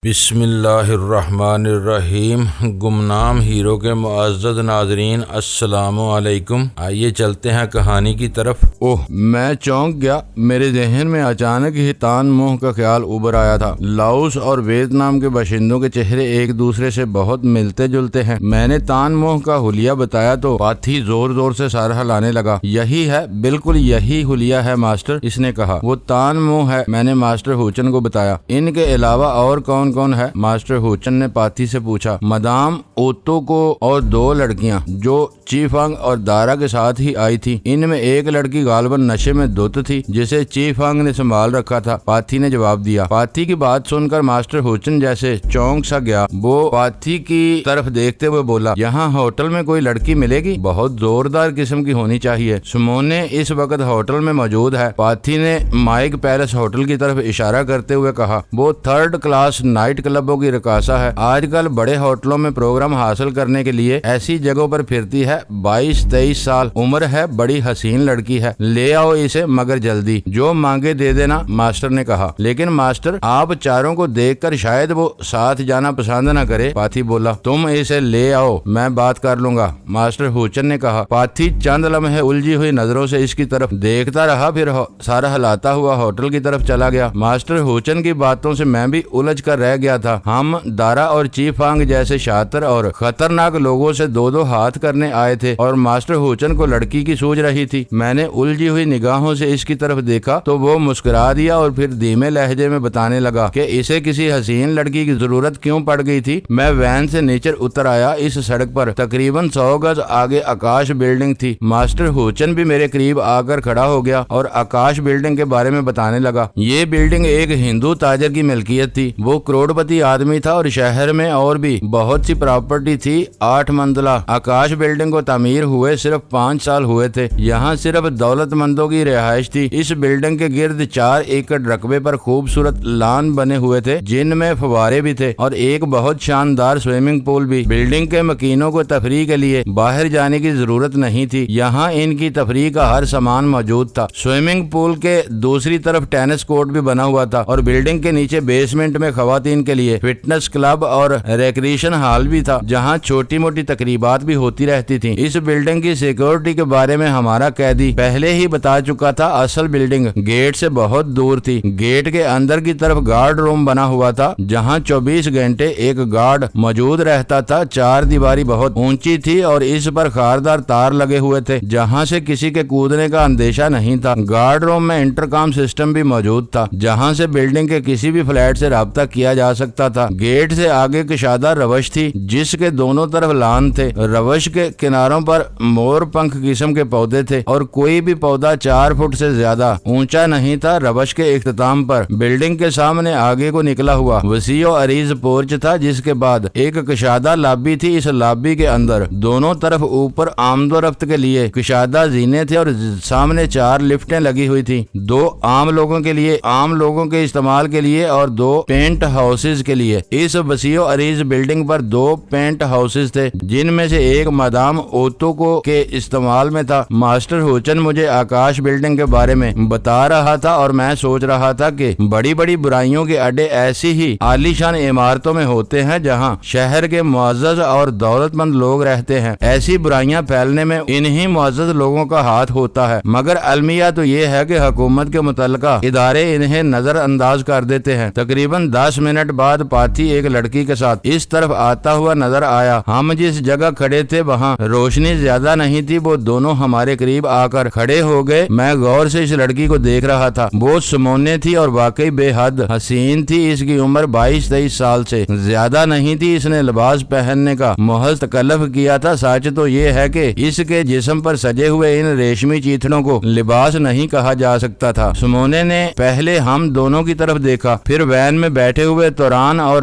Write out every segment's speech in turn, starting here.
بسم اللہ الرحمن الرحیم۔ گمنام ہیرو کے معزز ناظرین السلام علیکم۔ آئیے چلتے ہیں کہانی کی طرف۔ میں چونک گیا۔ میرے ذہن میں اچانک ہی تان موہ کا خیال ابھر آیا تھا۔ لاؤس اور ویتنام کے باشندوں کے چہرے ایک دوسرے سے بہت ملتے جلتے ہیں۔ میں نے تان موہ کا حلیہ بتایا تو پاتھی زور زور سے سر ہلانے لگا۔ یہی ہے، بالکل یہی حلیہ ہے ماسٹر، اس نے کہا۔ وہ تان موہ ہے، میں نے ماسٹر ہوچن کو بتایا۔ ان کے علاوہ اور کون ہے؟ ماسٹر ہوچن نے پاتھی سے پوچھا۔ مدام اوتو کو اور دو لڑکیاں جو چی فانگ اور دارا کے ساتھ ہی آئی تھی۔ ان میں ایک لڑکی غالباً نشے میں دھت تھی جسے چی فانگ نے سنبھال رکھا تھا، پاتھی نے جواب دیا۔ پاتھی کی بات سن کر ماسٹر ہوچن جیسے چونک سا گیا۔ وہ پاتھی کی طرف دیکھتے ہوئے بولا، یہاں ہوٹل میں کوئی لڑکی ملے گی؟ بہت زوردار قسم کی ہونی چاہیے۔ سمونے اس وقت ہوٹل میں موجود ہے۔ پاتھی نے مائک پیلس ہوٹل کی طرف اشارہ کرتے ہوئے کہا۔ وہ 3rd کلاس نائٹ کلبوں کی رقاصہ ہے۔ آج کل بڑے ہوٹلوں میں پروگرام حاصل کرنے کے لیے ایسی جگہوں پر پھرتی ہے۔ 22-23 سال عمر ہے، بڑی حسین لڑکی ہے۔ لے آؤ اسے، مگر جلدی، جو مانگے دے دینا، ماسٹر نے کہا۔ لیکن ماسٹر، آپ چاروں کو دیکھ کر شاید وہ ساتھ جانا پسند نہ کرے، پاتھی بولا۔ تم اسے لے آؤ، میں بات کر لوں گا، ماسٹر ہوچن نے کہا۔ پاتھی چند لمحے الجھی ہوئی نظروں سے اس کی طرف دیکھتا رہا، پھر سر ہلاتا ہوا ہوٹل کی طرف چلا گیا۔ ماسٹر ہوچن کی باتوں سے میں بھی الجھ کر رہ گیا تھا۔ ہم دارا اور چی فانگ جیسے شاطر اور خطرناک لوگوں سے دو ہاتھ کرنے آئے تھے اور ماسٹر ہوچن کو لڑکی کی سوچ رہی تھی۔ میں نے الجھی ہوئی نگاہوں سے اس کی طرف دیکھا تو وہ مسکرا دیا اور پھر دھیمے لہجے میں بتانے لگا کہ اسے کسی حسین لڑکی کی ضرورت کیوں پڑ گئی تھی۔ میں وین سے نیچے اتر آیا۔ اس سڑک پر تقریباً 100 گز آگے آکاش بلڈنگ تھی۔ ماسٹر ہوچن بھی میرے قریب آ کر کھڑا ہو گیا اور آکاش بلڈنگ کے بارے میں بتانے لگا۔ یہ بلڈنگ ایک ہندو تاجر کی ملکیت تھی۔ وہ کروڑپتی آدمی تھا اور شہر میں اور بھی بہت سی پراپرٹی تھی۔ 8 منزلہ آکاش بلڈنگ کو تعمیر ہوئے صرف 5 سال ہوئے تھے۔ یہاں صرف دولت مندوں کی رہائش تھی۔ اس بلڈنگ کے گرد 4 ایکڑ رقبے پر خوبصورت لان بنے ہوئے تھے جن میں فوارے بھی تھے اور ایک بہت شاندار سوئمنگ پول بھی۔ بلڈنگ کے مکینوں کو تفریح کے لیے باہر جانے کی ضرورت نہیں تھی۔ یہاں ان کی تفریح کا ہر سامان موجود تھا۔ سوئمنگ پول کے دوسری طرف ٹینس کورٹ بھی بنا ہوا تھا اور بلڈنگ کے نیچے بیسمنٹ میں خواتین کے لیے فٹنس کلب اور ریکریشن ہال بھی تھا جہاں چھوٹی موٹی تقریبات بھی ہوتی رہتی تھیں۔ اس بلڈنگ کی سیکورٹی کے بارے میں ہمارا قیدی پہلے ہی بتا چکا تھا۔ اصل بلڈنگ گیٹ سے بہت دور تھی۔ گیٹ کے اندر کی طرف گارڈ روم بنا ہوا تھا جہاں 24 گھنٹے ایک گارڈ موجود رہتا تھا۔ 4 دیواری بہت اونچی تھی اور اس پر خاردار تار لگے ہوئے تھے جہاں سے کسی کے کودنے کا اندیشہ نہیں تھا۔ گارڈ روم میں انٹرکام سسٹم بھی موجود تھا جہاں سے بلڈنگ کے کسی بھی فلیٹ سے رابطہ کیا جا سکتا تھا۔ گیٹ سے آگے کشادہ روش تھی جس کے دونوں طرف لان تھے۔ روش کے کناروں پر مور پنکھ قسم کے پودے تھے اور کوئی بھی پودا 4 فٹ سے زیادہ اونچا نہیں تھا۔ روش کے اختتام پر بلڈنگ کے سامنے آگے کو نکلا ہوا وسیع و عریض پورچ تھا جس کے بعد ایک کشادہ لابی تھی۔ اس لابی کے اندر دونوں طرف اوپر آمد و رفت کے لیے کشادہ زینے تھے اور سامنے 4 لفٹیں لگی ہوئی تھی، 2 عام لوگوں کے استعمال کے لیے اور 2 پینٹ ہاؤسز کے لیے۔ اس وسیع و عریض بلڈنگ پر 2 پینٹ ہاؤسز تھے جن میں سے ایک مدام اوتو کو کے استعمال میں تھا۔ ماسٹر ہوچن مجھے آکاش بلڈنگ کے بارے میں بتا رہا تھا اور میں سوچ رہا تھا کہ بڑی بڑی برائیوں کے اڈے ایسی ہی عالیشان عمارتوں میں ہوتے ہیں جہاں شہر کے معزز اور دولت مند لوگ رہتے ہیں۔ ایسی برائیاں پھیلنے میں انہی معزز لوگوں کا ہاتھ ہوتا ہے، مگر المیہ تو یہ ہے کہ حکومت کے متعلقہ ادارے انہیں نظر انداز کر دیتے ہیں۔ تقریباً 10 منٹ بعد پاتھی ایک لڑکی کے ساتھ اس طرف آتا ہوا نظر آیا۔ ہم جس جگہ کھڑے تھے وہاں روشنی زیادہ نہیں تھی۔ وہ دونوں ہمارے قریب آ کر کھڑے ہو گئے۔ میں غور سے اس لڑکی کو دیکھ رہا تھا۔ وہ سمونے تھی اور واقعی بے حد حسین تھی۔ اس کی عمر 22-23 سال سے زیادہ نہیں تھی۔ اس نے لباس پہننے کا محض تکلف کیا تھا۔ سچ تو یہ ہے کہ اس کے جسم پر سجے ہوئے ان ریشمی چیتڑوں کو لباس نہیں کہا جا سکتا تھا۔ سمونے نے پہلے ہم دونوں کی طرف دیکھا، پھر وین میں بیٹھے ہوئے توران اور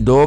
2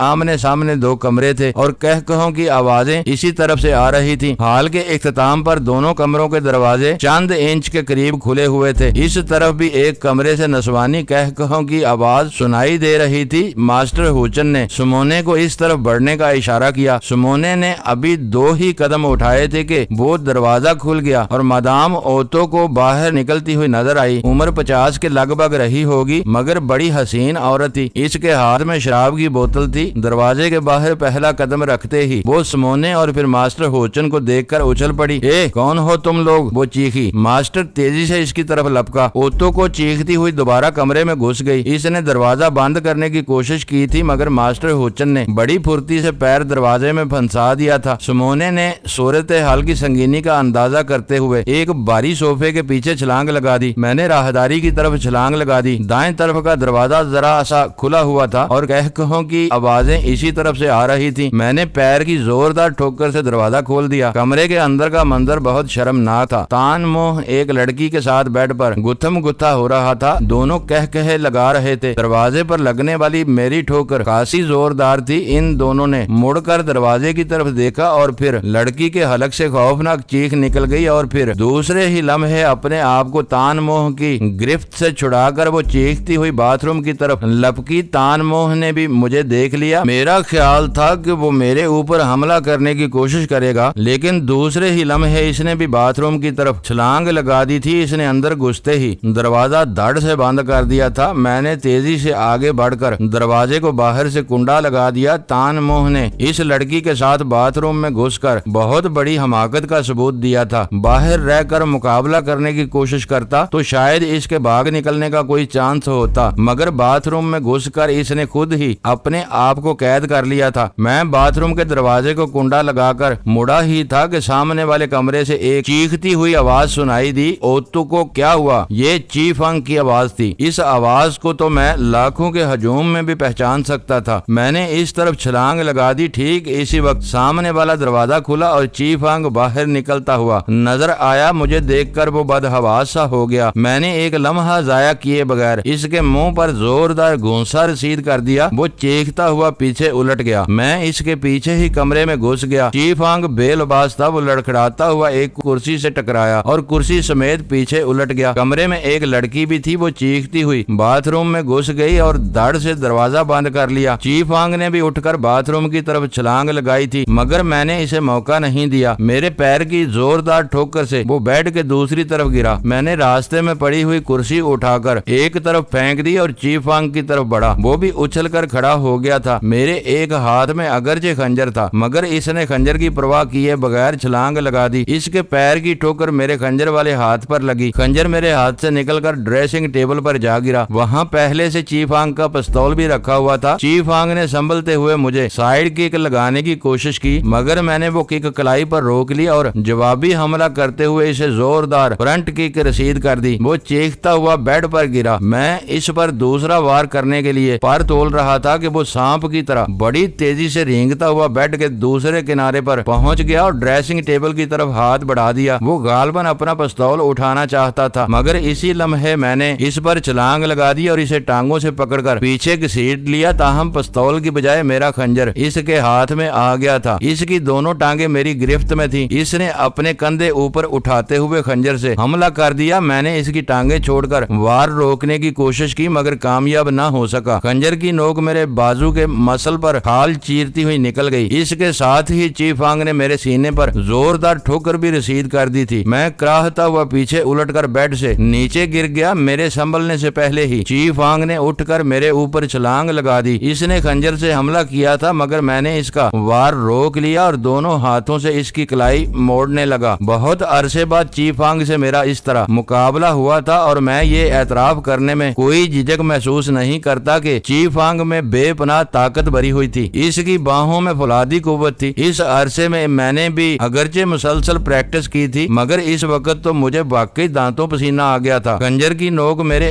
آمنے سامنے دو کمرے تھے اور کہکہوں کی آوازیں اسی طرف سے آ رہی تھی۔ حال کے اختتام پر دونوں کمروں کے دروازے چند انچ کے قریب کھلے ہوئے تھے۔ اس طرف بھی ایک کمرے سے نسوانی کہکہوں کی آواز سنائی دے رہی تھی۔ ماسٹر ہوچن نے سمونے کو اس طرف بڑھنے کا اشارہ کیا۔ سمونے نے ابھی 2 ہی قدم اٹھائے تھے کہ وہ دروازہ کھل گیا اور مادام اوتو کو باہر نکلتی ہوئی نظر آئی۔ عمر 50 کے لگ بھگ رہی ہوگی مگر بڑی حسین عورت تھی۔ اس کے ہاتھ میں شراب کی بوتل تھی۔ دروازے کے باہر پہلا قدم رکھتے ہی وہ سمونے اور پھر ماسٹر ہوچن کو دیکھ کر اچھل پڑی۔ اے کون ہو تم لوگ؟ وہ چیخی۔ ماسٹر تیزی سے اس کی طرف لپکا۔ اوتو کو چیختی ہوئی دوبارہ کمرے میں گھس گئی۔ اس نے دروازہ بند کرنے کی کوشش کی تھی مگر ماسٹر ہوچن نے بڑی پھرتی سے پیر دروازے میں پھنسا دیا تھا۔ سمونے نے صورتحال کی سنگینی کا اندازہ کرتے ہوئے ایک بھاری صوفے کے پیچھے چھلانگ لگا دی۔ میں نے راہداری کی طرف چھلانگ لگا دی۔ دائیں طرف کا دروازہ ذرا سا کھلا ہوا تھا اور کہکہوں کی آوازیں اسی طرف سے آ رہی تھی۔ میں نے پیر کی زوردار ٹھوکر سے دروازہ کھول دیا۔ کمرے کے اندر کا منظر بہت شرمناک تھا۔ تان موہ ایک لڑکی کے ساتھ بیڈ پر گتھم گتھا ہو رہا تھا۔ دونوں کہکہے لگا رہے تھے۔ دروازے پر لگنے والی میری ٹھوکر خاصی زوردار تھی۔ ان دونوں نے مڑ کر دروازے کی طرف دیکھا اور پھر لڑکی کے حلق سے خوفناک چیخ نکل گئی اور پھر دوسرے ہی لمحے اپنے آپ کو تان موہ کی گرفت سے چھڑا کر وہ چیختی ہوئی باتھ روم کی طرف لپکی۔ تان موہ نے بھی مجھے دیکھ لیا۔ میرا خیال تھا کہ وہ میرے اوپر حملہ کرنے کی کوشش کرے گا لیکن دوسرے ہی لمحے اس نے بھی باتھ روم کی طرف چھلانگ لگا دی تھی۔ اس نے اندر گھستے ہی دروازہ دھڑ سے بند کر دیا تھا۔ میں نے تیزی سے آگے بڑھ کر دروازے کو باہر سے کنڈا لگا دیا۔ تان موہ نے اس لڑکی کے ساتھ باتھ روم میں گھس کر بہت بڑی حماقت کا ثبوت دیا تھا۔ باہر رہ کر مقابلہ کرنے کی کوشش کرتا تو شاید اس کے بھاگ نکلنے کا کوئی چانس ہوتا مگر باتھ روم میں گھس کر اس نے خود ہی اپنے آپ کو قید کر لیا تھا۔ میں باتھ روم کے دروازے کو کنڈا لگا کر مڑا ہی تھا کہ سامنے والے کمرے سے ایک چیختی ہوئی آواز سنائی دی۔ اوتو کو کیا ہوا؟ یہ چی فنگ کی آواز تھی۔ اس آواز کو تو میں لاکھوں کے ہجوم میں بھی پہچان سکتا تھا۔ میں نے اس طرف چھلانگ لگا دی۔ ٹھیک اسی وقت سامنے والا دروازہ کھلا اور چی فنگ باہر نکلتا ہوا نظر آیا۔ مجھے دیکھ کر وہ بدحواس سا ہو گیا۔ میں نے ایک لمحہ ضائع کیے بغیر اس کے منہ پر زوردار گھونسا رسید کر دیا۔ وہ چیختا ہوا پیچھے الٹ گیا۔ میں اس کے پیچھے ہی کمرے میں گھس گیا۔ چی فنگ بے لباس تھا۔ وہ لڑکھڑاتا ہوا ایک کرسی سے ٹکرایا اور کرسی سمیت پیچھے الٹ گیا۔ کمرے میں ایک لڑکی بھی تھی۔ وہ چیختی ہوئی باتھ روم میں گھس گئی اور دھڑ سے دروازہ بند کر لیا۔ چی فنگ نے بھی اٹھ کر باتھ روم کی طرف چھلانگ لگائی تھی مگر میں نے اسے موقع نہیں دیا۔ میرے پیر کی زوردار ٹھوکر سے وہ بیڈ کے دوسری طرف گرا۔ میں نے راستے میں پڑی ہوئی کرسی اٹھا کر ایک طرف پھینک دی اور چی فنگ کی طرف بڑھا۔ وہ بھی اچھل کر کھڑا ہو گیا تھا۔ میرے ایک ہاتھ میں اگرچہ خنجر تھا مگر اس نے خنجر کی پرواہ کیے بغیر چھلانگ لگا دی۔ اس کے پیر کی ٹھوکر میرے خنجر والے ہاتھ پر لگی۔ خنجر میرے ہاتھ سے نکل کر ڈریسنگ ٹیبل پر جا گرا۔ وہاں پہلے سے چی فنگ کا پستول بھی رکھا ہوا تھا۔ چی فنگ نے سنبھلتے ہوئے مجھے سائیڈ کک لگانے کی کوشش کی مگر میں نے وہ کک کلائی پر روک لی اور جوابی حملہ کرتے ہوئے اسے زوردار فرنٹ کک رسید کر دی۔ وہ چیختا ہوا بیڈ پر گرا۔ میں اس پر دوسرا وار کرنے کے لیے پر تول رہا تھا کہ وہ سانپ کی طرح بڑی تیزی سے رینگتا ہوا بیڈ کے دوسرے کنارے پر پہنچ گیا اور ڈریسنگ ٹیبل کی طرف ہاتھ بڑھا دیا۔ وہ غالباً اپنا پستول اٹھانا چاہتا تھا مگر اسی لمحے میں نے اس پر چھلانگ لگا دی اور اسے ٹانگوں سے پکڑ کر پیچھے گھسیٹ لیا۔ تاہم پستول کی بجائے میرا خنجر اس کے ہاتھ میں آ گیا تھا۔ اس کی دونوں ٹانگیں میری گرفت میں تھی۔ اس نے اپنے کندھے اوپر اٹھاتے ہوئے خنجر سے حملہ کر دیا۔ میں نے اس کی ٹانگیں چھوڑ کر وار روکنے کی کوشش کی مگر کامیاب نہ ہو سکا۔ خنجر کی نوک میرے بازو کے مسل پر خال چیرتی ہوئی نکل گئی۔ اس کے ساتھ ہی چی فنگ نے میرے سینے پر زوردار ٹھوکر بھی رسید کر دی تھی۔ میں کراہتا ہوا پیچھے الٹ کر بیڈ سے نیچے گر گیا۔ میرے سنبھلنے سے پہلے ہی چی فنگ نے اٹھ کر میرے اوپر چھلانگ لگا دی۔ اس نے خنجر سے حملہ کیا تھا مگر میں نے اس کا وار روک لیا اور دونوں ہاتھوں سے اس کی کلائی موڑنے لگا۔ بہت عرصے بعد چی فنگ سے میرا اس طرح مقابلہ ہوا تھا اور میں یہ اعتراف کرنے میں کوئی جھجک محسوس نہیں کرتا کہ چی فنگ میں بے پناہ طاقت بھری ہوئی تھی۔ اس کی باہوں میں فولادی قوت تھی۔ اس عرصے میں نے بھی اگرچہ مسلسل پریکٹس کی تھی مگر اس وقت تو مجھے واقعی دانتوں پسینہ آ گیا تھا۔ خنجر کی نوک میرے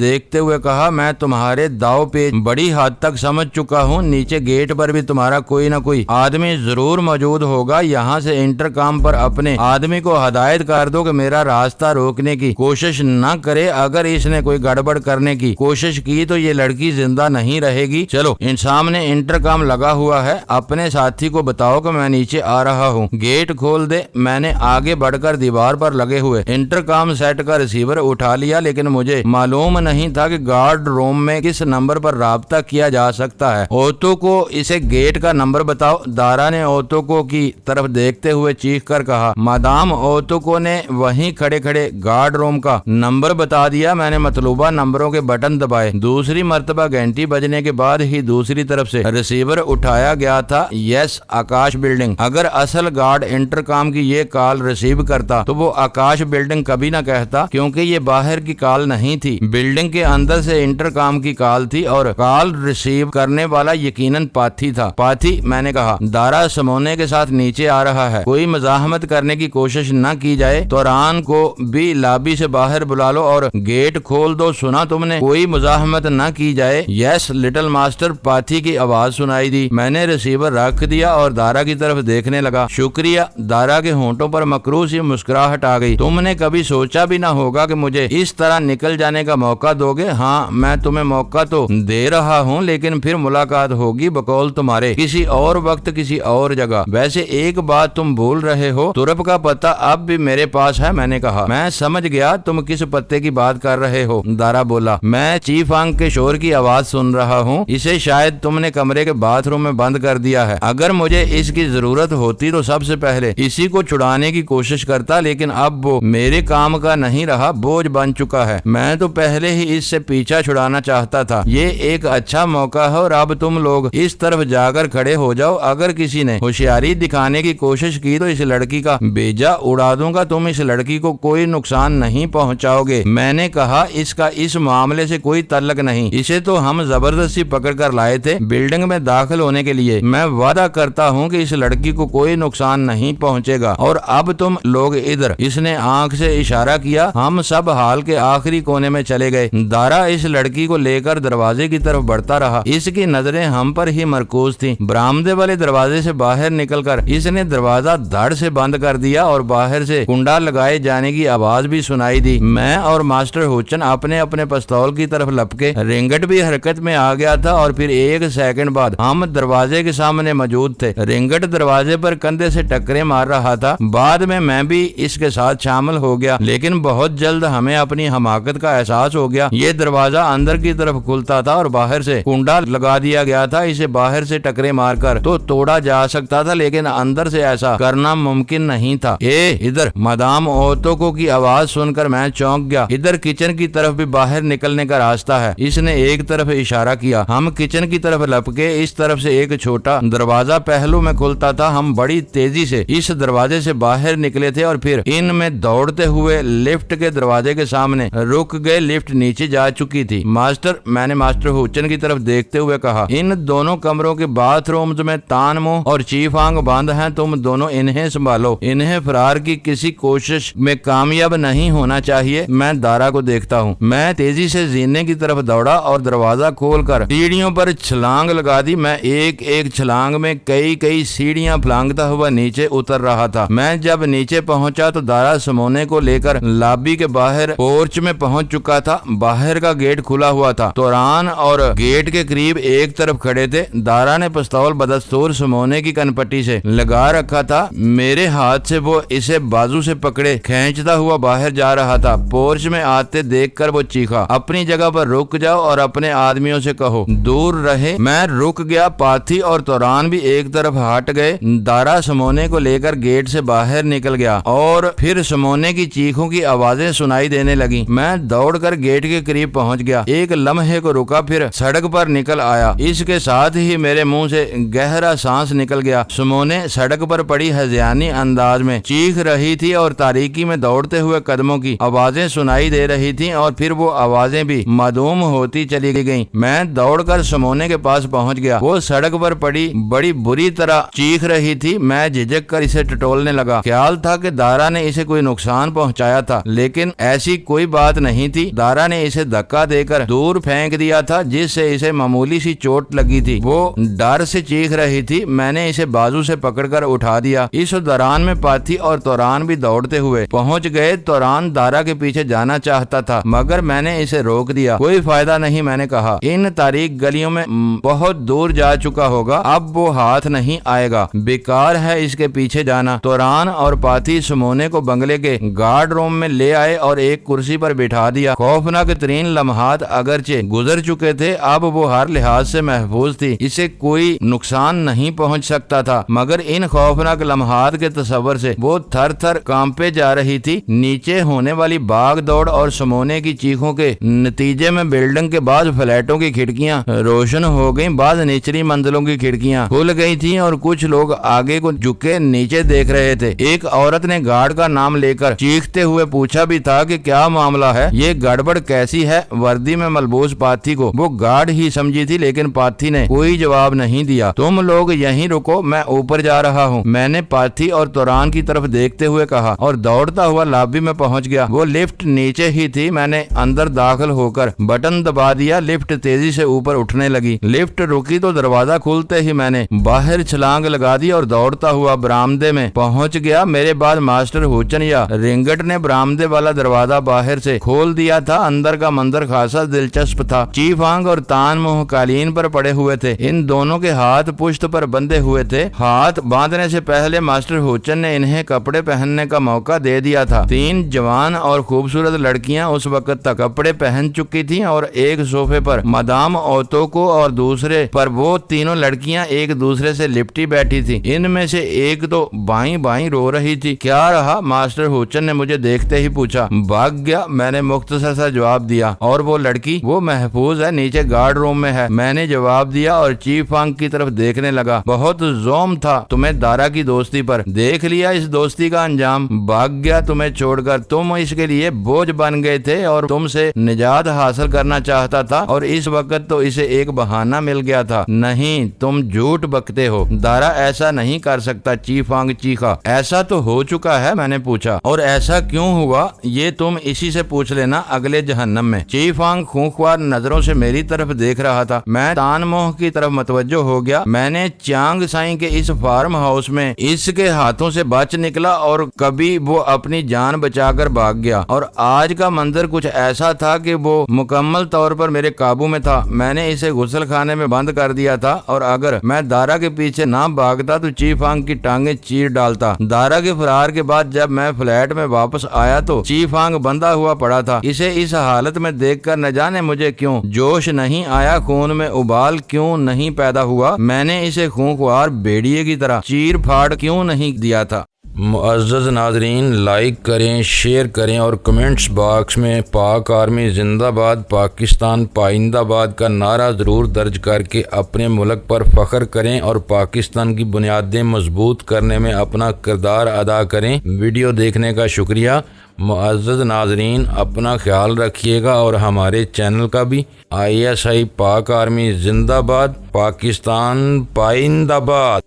دیکھتے ہوئے کہا، میں تمہارے داؤ پیچ بڑی حد تک سمجھ چکا ہوں۔ نیچے گیٹ پر بھی تمہارا کوئی نہ کوئی آدمی ضرور موجود ہوگا۔ یہاں سے انٹرکام پر اپنے آدمی کو ہدایت کر دو کہ میرا راستہ روکنے کی کوشش نہ کرے۔ اگر اس نے کوئی گڑبڑ کرنے کی کوشش کی تو یہ لڑکی زندہ نہیں رہے گی۔ چلو، سامنے انٹرکام لگا ہوا ہے، اپنے ساتھی کو بتاؤ کہ میں نیچے آ رہا ہوں، گیٹ کھول دے۔ میں نے آگے بڑھ کر دیوار پر لگے ہوئے انٹرکام سیٹ کا ریسیور اٹھا لیا، لیکن مجھے معلوم نہیں تھا کہ گارڈ روم میں کس نمبر پر رابطہ کیا جا سکتا ہے۔ اوتو کو اسے گیٹ کا نمبر بتاؤ۔ دارا نے اوتو کو کی طرف دیکھتے ہوئے چیخ کر کہا۔ مادام اوتو کو نے وہیں کھڑے کھڑے گارڈ روم کا نمبر بتا دیا۔ میں نے مطلوبہ نمبروں کے بٹن دبائے۔ دوسری مرتبہ گھنٹی بجنے کے بعد ہی دوسری طرف سے ریسیور اٹھایا گیا تھا۔ یس، آکاش بلڈنگ۔ اگر اصل گارڈ انٹرکام کی یہ کال ریسیو کرتا تو وہ آکاش بلڈنگ کبھی نہ کہتا، کیونکہ یہ باہر کی کال نہیں تھی، بلڈنگ کے اندر سے انٹرکام کی کال تھی اور کال ریسیو کرنے والا یقیناً پاتھی تھا۔ پاتھی، میں نے کہا، دارا سمونے کے ساتھ نیچے آ رہا ہے، کوئی مزاحمت کرنے کی کوشش نہ کی جائے۔ توران کو بھی لابی سے باہر بلا لو اور گیٹ کھول دو، سنا تم نے؟ کوئی مزاحمت نہ کی جائے۔ یس لٹل ماسٹر، پاتھی کی آواز سنائی دی۔ میں نے ریسیور رکھ دیا اور دارا کی طرف دیکھنے لگا۔ شکریہ۔ دارا کے ہونٹوں پر مکروہ سی مسکراہٹ آ گئی۔ تم نے کبھی سوچا بھی نہ ہوگا کہ مجھے اس طرح نکل جانے کا موقع دو گے۔ ہاں، میں تمہیں موقع تو دے رہا ہوں، لیکن پھر ملاقات ہوگی بقول تمہارے، کسی اور وقت کسی اور جگہ۔ ویسے ایک بات تم بھول رہے ہو، ترپ کا پتہ اب بھی میرے پاس ہے۔ میں نے کہا، میں سمجھ گیا تم کس پتے کی بات کر رہے ہو۔ دارا بولا، میں چیف آنگ کے شور کی آواز سن رہا ہوں، اسے شاید تم نے کمرے کے باتھ روم میں بند کر دیا ہے۔ اگر مجھے اس کی ضرورت ہوتی تو سب سے پہلے اسی کو چھڑانے کی کوشش کرتا، لیکن اب وہ میرے کام کا نہیں رہا، بوجھ بن چکا ہے۔ میں تو پہلے ہی اس سے پیچھا چھڑانا چاہتا تھا۔ یہ ایک اچھا موقع ہے اور اب تم لوگ اس طرف جا کر کھڑے ہو جاؤ۔ اگر کسی نے ہوشیاری دکھانے کی کوشش کی تو اس لڑکی کا بیجا اڑا دوں گا۔ تم اس لڑکی کو کوئی نقصان نہیں پہنچاؤ گے۔ میں نے کہا، اس کا اس معاملے سے کوئی تعلق نہیں، اسے تو ہم زبردستی پکڑ کر لائے تھے بلڈنگ میں داخل ہونے کے لیے۔ میں وعدہ کرتا ہوں کہ اس لڑکی کو کوئی نقصان نہیں پہنچے گا۔ اور اب تم لوگ ادھر۔ اس نے آنکھ سے اشارہ کیا۔ ہم سب ہال کے آخری کونے میں چلے گئے۔ دارا اس لڑکی کو لے کر دروازے کی طرف بڑھتا رہا، اس کی نظریں ہم پر ہی مرکوز تھیں۔ برآمدے والے دروازے سے باہر نکل کر اس نے دروازہ دھڑ سے بند کر دیا اور باہر سے کنڈا لگائے جانے کی آواز بھی سنائی دی۔ میں اور ماسٹر ہوچن اپنے اپنے پستول کی طرف لپکے۔ رنگٹ بھی حرکت میں آ گیا تھا اور پھر ایک سیکنڈ بعد ہم دروازے کے سامنے موجود تھے۔ رنگٹ دروازے پر کندھے سے ٹکرے مار رہا تھا۔ بعد میں بھی اس کے ساتھ شامل ہو گیا، لیکن بہت جلد ہمیں اپنی حماقت کا احساس ہو گیا۔ یہ دروازہ اندر کی طرف کھلتا تھا اور باہر سے کنڈا لگا دیا گیا تھا۔ اسے باہر سے ٹکرے مار کر تو توڑا جا سکتا تھا، لیکن اندر سے ایسا کرنا ممکن نہیں تھا۔ ادھر! مادام اوتوکو کی آواز سن کر میں چونک گیا۔ ادھر کچن کی طرف بھی باہر نکلنے کا راستہ ہے۔ اس نے ایک طرف اشارہ کیا۔ ہم کچن کی طرف لپکے۔ اس طرف سے ایک چھوٹا دروازہ پہلو میں کھلتا تھا۔ ہم بڑی تیزی سے اس دروازے سے باہر نکلے تھے اور پھر ان میں دوڑتے ہوئے لفٹ کے دروازے کے سامنے رک گئے۔ لفٹ نیچے جا چکی تھی۔ ماسٹر، میں نے ماسٹر ہوچن کی طرف دیکھتے ہوئے کہا، ان دونوں کمروں کے باتھ رومز میں تانمو اور چیف آنگ بند ہیں، تم دونوں انہیں سنبھالو۔ انہیں فرار کی کسی کوشش میں کامیاب نہیں ہونا چاہیے۔ میں دارا کو دیکھتا ہوں۔ میں تیزی سے زینے کی طرف دوڑا اور دروازہ کھول کر سیڑھیوں پر چھلانگ لگا دی۔ میں ایک چھلانگ میں کئی سیڑھیاں پھلانگتا ہوا نیچے اتر رہا تھا۔ میں جب نیچے پہنچا تو دارا سمونے کو لے کر لابی کے باہر پورچ میں پہنچ چکا تھا۔ باہر کا گیٹ کھلا ہوا تھا۔ توران اور گیٹ کے قریب ایک طرف کھڑے تھے۔ دارا نے پستول بدستور سمونے کی کنپٹی سے لگا رکھا تھا۔ میرے ہاتھ سے وہ اسے بازو سے پکڑے کھینچتا ہوا باہر جا رہا تھا۔ پورچ میں آتے دیکھ کر وہ چیخا، اپنی جگہ پر رک جاؤ اور اپنے آدمیوں سے کہو دور رہے۔ میں رک گیا۔ پاتھی اور توران بھی ایک طرف ہٹ گئے۔ دارا سمونے کو لے کر گیٹ سے باہر نکل گیا اور پھر سمونے کی چیخوں کی آوازیں سنائی دینے لگی۔ میں دوڑ کر گیٹ کے قریب پہنچ گیا۔ ایک لمحے کو رکا، پھر سڑک پر نکل آیا۔ اس کے ساتھ ہی میرے منہ سے گہرا سانس نکل گیا۔ سمونے سڑک پر پڑی ہذیانی انداز میں چیخ رہی تھی اور تاریکی میں دوڑتے ہوئے قدموں کی آوازیں سنائی دکھائی دے رہی تھی اور پھر وہ آوازیں بھی معدوم ہوتی چلی گئیں۔ میں دوڑ کر سمونے کے پاس پہنچ گیا۔ وہ سڑک پر پڑی بڑی بری طرح چیخ رہی تھی۔ میں جھجک کر اسے ٹٹولنے لگا۔ خیال تھا کہ دارا نے اسے کوئی نقصان پہنچایا تھا، لیکن ایسی کوئی بات نہیں تھی۔ دارا نے اسے دھکا دے کر دور پھینک دیا تھا، جس سے اسے معمولی سی چوٹ لگی تھی۔ وہ ڈر سے چیخ رہی تھی۔ میں نے اسے بازو سے پکڑ کر اٹھا دیا۔ اس دوران میں پاتھی اور توران بھی دوڑتے ہوئے پہنچ گئے۔ توران دارا کے پیچھے جانا چاہتا تھا، مگر میں نے اسے روک دیا۔ کوئی فائدہ نہیں، میں نے کہا، ان تاریک گلیوں میں بہت دور جا چکا ہوگا، اب وہ ہاتھ نہیں آئے گا، بیکار ہے اس کے پیچھے جانا۔ توران اور پاتھی سمونے کو بنگلے کے گارڈ روم میں لے آئے اور ایک کرسی پر بٹھا دیا۔ خوفناک ترین لمحات اگرچہ گزر چکے تھے، اب وہ ہر لحاظ سے محفوظ تھی، اسے کوئی نقصان نہیں پہنچ سکتا تھا، مگر ان خوفناک لمحات کے تصور سے وہ تھر تھر کانپے جا رہی تھی۔ نیچے ہونے والی باغ دوڑ اور سمونے کی چیخوں کے نتیجے میں بلڈنگ کے بعض فلیٹوں کی کھڑکیاں روشن ہو گئیں، بعض نچلی منزلوں کی کھڑکیاں کھل گئی تھیں اور کچھ لوگ آگے کو جھکے نیچے دیکھ رہے تھے۔ ایک عورت نے گارڈ کا نام لے کر چیختے ہوئے پوچھا بھی تھا کہ کیا معاملہ ہے، یہ گڑبڑ کیسی ہے؟ وردی میں ملبوس پاتھی کو وہ گارڈ ہی سمجھی تھی، لیکن پاتھی نے کوئی جواب نہیں دیا۔ تم لوگ یہیں رکو، میں اوپر جا رہا ہوں، میں نے پاتھی اور توران کی طرف دیکھتے ہوئے کہا اور دوڑتا ہوا لابی میں پہنچ گیا۔ وہ لفٹ نیچے ہی تھی۔ میں نے اندر داخل ہو کر بٹن دبا دیا، لفٹ تیزی سے اوپر اٹھنے لگی۔ لفٹ رکی تو دروازہ کھلتے ہی میں نے باہر چھلانگ لگا دی اور دوڑتا ہوا برآمدے میں پہنچ گیا۔ میرے بعد ماسٹر ہوچن یا رنگٹ نے برآمدے والا دروازہ باہر سے کھول دیا تھا۔ اندر کا منظر خاصا دلچسپ تھا۔ چیف آنگ اور تان موہ قالین پر پڑے ہوئے تھے، ان دونوں کے ہاتھ پشت پر بندھے ہوئے تھے۔ ہاتھ باندھنے سے پہلے ماسٹر ہوچن نے انہیں کپڑے پہننے کا موقع دے دیا تھا۔ 3 جوان اور خوبصورت لڑکیاں اس وقت تک کپڑے پہن چکی تھیں اور ایک صوفے پر مدام اوتوکو اور دوسرے پر وہ تینوں لڑکیاں ایک دوسرے سے لپٹی بیٹھی تھی۔ ان میں سے ایک تو بائیں بائیں رو رہی تھی۔ کیا رہا؟ ماسٹر ہوچن نے مجھے دیکھتے ہی پوچھا۔ بھاگ گیا، میں نے مختصر سا جواب دیا۔ اور وہ لڑکی؟ وہ محفوظ ہے، نیچے گارڈ روم میں ہے، میں نے جواب دیا اور چیف آنگ کی طرف دیکھنے لگا۔ بہت زوم تھا تمہیں دارا کی دوستی پر، دیکھ لیا اس دوستی کا انجام، بھاگ گیا تمہیں چھوڑ کر۔ تم اس کے لیے بوجھ بن گئے تھے اور تم سے نجات حاصل کرنا چاہتا تھا، اور اس وقت تو اسے ایک بہانہ مل گیا تھا۔ نہیں، تم جھوٹ بکتے ہو، دارا ایسا نہیں کر سکتا، چیف آنگ چیخا۔ ایسا تو ہو چکا ہے، میں نے پوچھا، اور ایسا کیوں ہوا یہ تم اسی سے پوچھ لینا اگلے جہنم میں۔ چیف آنگ خونخوار نظروں سے میری طرف دیکھ رہا تھا۔ میں تان موہ کی طرف متوجہ ہو گیا۔ میں نے چیانگ سائیں کے اس فارم ہاؤس میں اس کے ہاتھوں سے بچ نکلا اور کبھی وہ اپنی جان بچا کر بھاگ گیا، اور آج کا منظر کچھ ایسا تھا کہ وہ مکمل طور پر میرے قابو میں تھا۔ میں نے اسے غسل خانے میں بند کر دیا تھا، اور اگر میں دارا کے پیچھے نہ بھاگتا تو چیف آنگ کی ٹانگیں چیر ڈالتا۔ دارا کے فرار کے بعد جب میں فلیٹ میں واپس آیا تو چیف آنگ بندھا ہوا پڑا تھا۔ اسے اس حالت میں دیکھ کر نہ جانے مجھے کیوں جوش نہیں آیا، خون میں ابال کیوں نہیں پیدا ہوا، میں نے اسے خونخوار بھیڑیے کی طرح چیر پھاڑ کیوں نہیں دیا تھا۔ معزز ناظرین، لائک کریں، شیئر کریں اور کمنٹس باکس میں پاک آرمی زندہ باد، پاکستان پائندہ باد کا نعرہ ضرور درج کر کے اپنے ملک پر فخر کریں اور پاکستان کی بنیادیں مضبوط کرنے میں اپنا کردار ادا کریں۔ ویڈیو دیکھنے کا شکریہ۔ معزز ناظرین، اپنا خیال رکھیے گا اور ہمارے چینل کا بھی۔ ISI پاک آرمی زندہ باد، پاکستان پائندہ باد۔